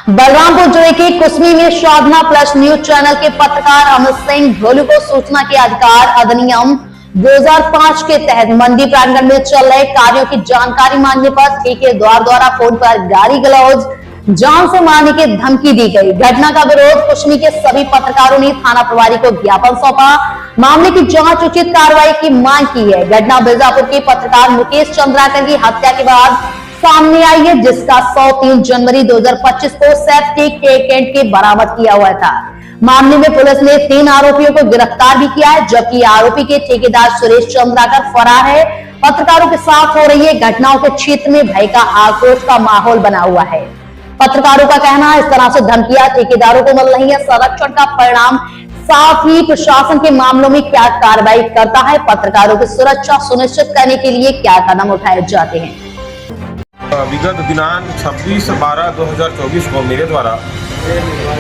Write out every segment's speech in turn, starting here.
बलरामपुर जिले के कुसमी में साधना प्लस न्यूज चैनल के पत्रकार अमित सिंह ढोलू को सूचना के अधिकार अधिनियम 2005 के तहत मंडी प्रांगण में चल रहे कार्यों की जानकारी मांगने पर ठेकेदार द्वारा फोन पर गाली गलौज, जान से मारने की धमकी दी गई। घटना का विरोध कुसमी के सभी पत्रकारों ने थाना प्रभारी को ज्ञापन सौंपा। मामले की जांच उचित कार्रवाई की मांग की है। घटना बीजापुर के पत्रकार मुकेश चंद्राकर की हत्या के बाद सामने आई है, जिसका 3 जनवरी 2025 को सेप्टिक टैंक के बरामद किया हुआ था। मामले में पुलिस ने 3 आरोपियों को गिरफ्तार भी किया है, जबकि आरोपी के ठेकेदार सुरेश चंद्राकर फरार है। पत्रकारों के साथ हो रही है घटनाओं के क्षेत्र में भय का आक्रोश का माहौल बना हुआ है। पत्रकारों का कहना है इस तरह से धमकियां ठेकेदारों को मिल रही है। संरक्षण का परिणाम साथ ही प्रशासन के मामलों में क्या कार्रवाई करता है, पत्रकारों की सुरक्षा सुनिश्चित करने के लिए क्या कदम उठाए जाते हैं। विगत दिनांक 26/12/2024 को मेरे द्वारा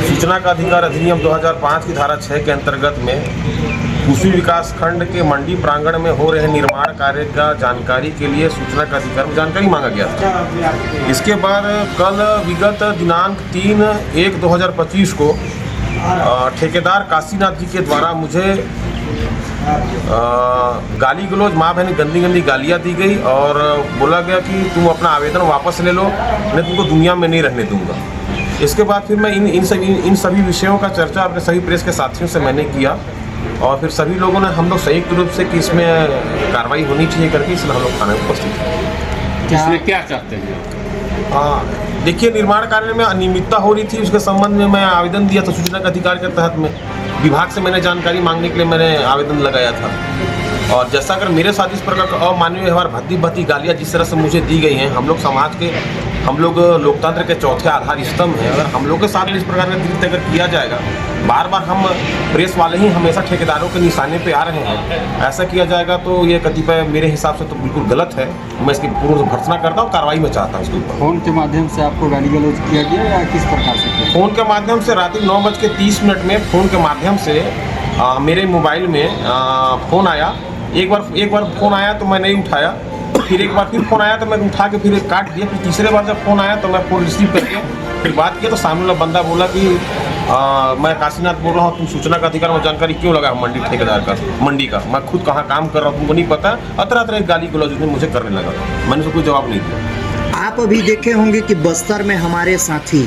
सूचना का अधिकार अधिनियम 2005 की धारा 6 के अंतर्गत में कुसमी विकास खंड के मंडी प्रांगण में हो रहे निर्माण कार्य का जानकारी के लिए सूचना का अधिकार में जानकारी मांगा गया था। इसके बाद कल विगत दिनांक 3/1/2025 को ठेकेदार काशीनाथ जी के द्वारा मुझे गाली गलौज, माँ बहन गंदी गंदी गालियाँ दी गई और बोला गया कि तुम अपना आवेदन वापस ले लो, मैं तुमको दुनिया में नहीं रहने दूंगा। इसके बाद फिर मैं इन सभी विषयों का चर्चा अपने सभी प्रेस के साथियों से मैंने किया और फिर सभी लोगों ने हम लोग संयुक्त रूप से कि इसमें कार्रवाई होनी चाहिए करके इसलिए हम लोग थाने में उपस्थित हैं। इसमें क्या चाहते हैं? देखिए, निर्माण कार्य में अनियमितता हो रही थी, उसके संबंध में मैं आवेदन दिया था। सूचना का अधिकार के तहत में विभाग से मैंने जानकारी मांगने के लिए मैंने आवेदन लगाया था और जैसा अगर मेरे साथ इस प्रकार का अमानवीय व्यवहार, भद्दी गालियाँ जिस तरह से मुझे दी गई हैं, हम लोग समाज के, हम लोग लोकतंत्र के चौथे आधार स्तंभ हैं। अगर हम लोग के साथ इस प्रकार का कृत्य अगर किया जाएगा, बार बार हम प्रेस वाले ही हमेशा ठेकेदारों के निशाने पे आ रहे हैं, ऐसा किया जाएगा तो ये कतिपय मेरे हिसाब से तो बिल्कुल गलत है। मैं इसकी पूर्ण भर्त्सना करता हूँ, कार्रवाई में चाहता हूँ इसके ऊपर। फोन के माध्यम से आपको गाली गलौज किया गया या किस प्रकार से किया? फ़ोन के माध्यम से रात्रि 9:30 में फ़ोन के माध्यम से मेरे मोबाइल में फ़ोन आया। एक बार फ़ोन आया तो मैं नहीं उठाया, फिर एक बार फिर फ़ोन आया तो मैं उठा के फिर काट दिया। फिर तीसरे बार जब फ़ोन आया तो मैं फ़ोन रिसीव करके फिर बात किया तो सामने वाला बंदा बोला कि मैं काशीनाथ बोल रहा हूँ, तुम सूचना का अधिकार में जानकारी क्यों लगा मंडी ठेकेदार का, मंडी का, मैं खुद कहाँ काम कर रहा हूँ तुमको नहीं पता। तरह गाली गलौज मुझे करने लगा, मैंने उसको कोई जवाब नहीं दिया। आप अभी देखे होंगे कि बस्तर में हमारे साथी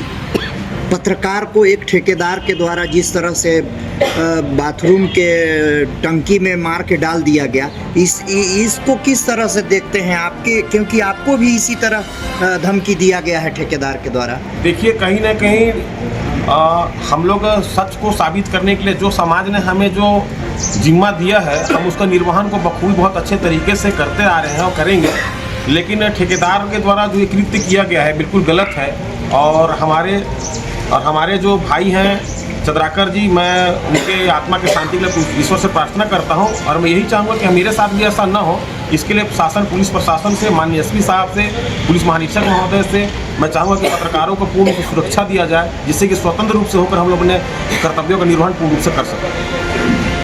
पत्रकार को एक ठेकेदार के द्वारा जिस तरह से बाथरूम के टंकी में मार के डाल दिया गया, इसको किस तरह से देखते हैं आपके, क्योंकि आपको भी इसी तरह धमकी दिया गया है ठेकेदार के द्वारा। देखिए, कहीं ना कहीं हम लोग सच को साबित करने के लिए जो समाज ने हमें जो जिम्मा दिया है, हम उसका निर्वहन को बखूबी बहुत अच्छे तरीके से करते आ रहे हैं और करेंगे। लेकिन ठेकेदार के द्वारा जो ये कृत्य किया गया है बिल्कुल गलत है और हमारे जो भाई हैं चंद्राकर जी, मैं उनके आत्मा की शांति के लिए ईश्वर से प्रार्थना करता हूं और मैं यही चाहूँगा कि मेरे साथ भी ऐसा न हो। इसके लिए शासन, पुलिस प्रशासन से, माननीय एसपी साहब से, पुलिस महानिरीक्षक महोदय से मैं चाहूँगा कि पत्रकारों को पूर्ण सुरक्षा दिया जाए, जिससे कि स्वतंत्र रूप से होकर हम लोग अपने कर्तव्यों का निर्वहन पूर्ण रूप से कर सकें।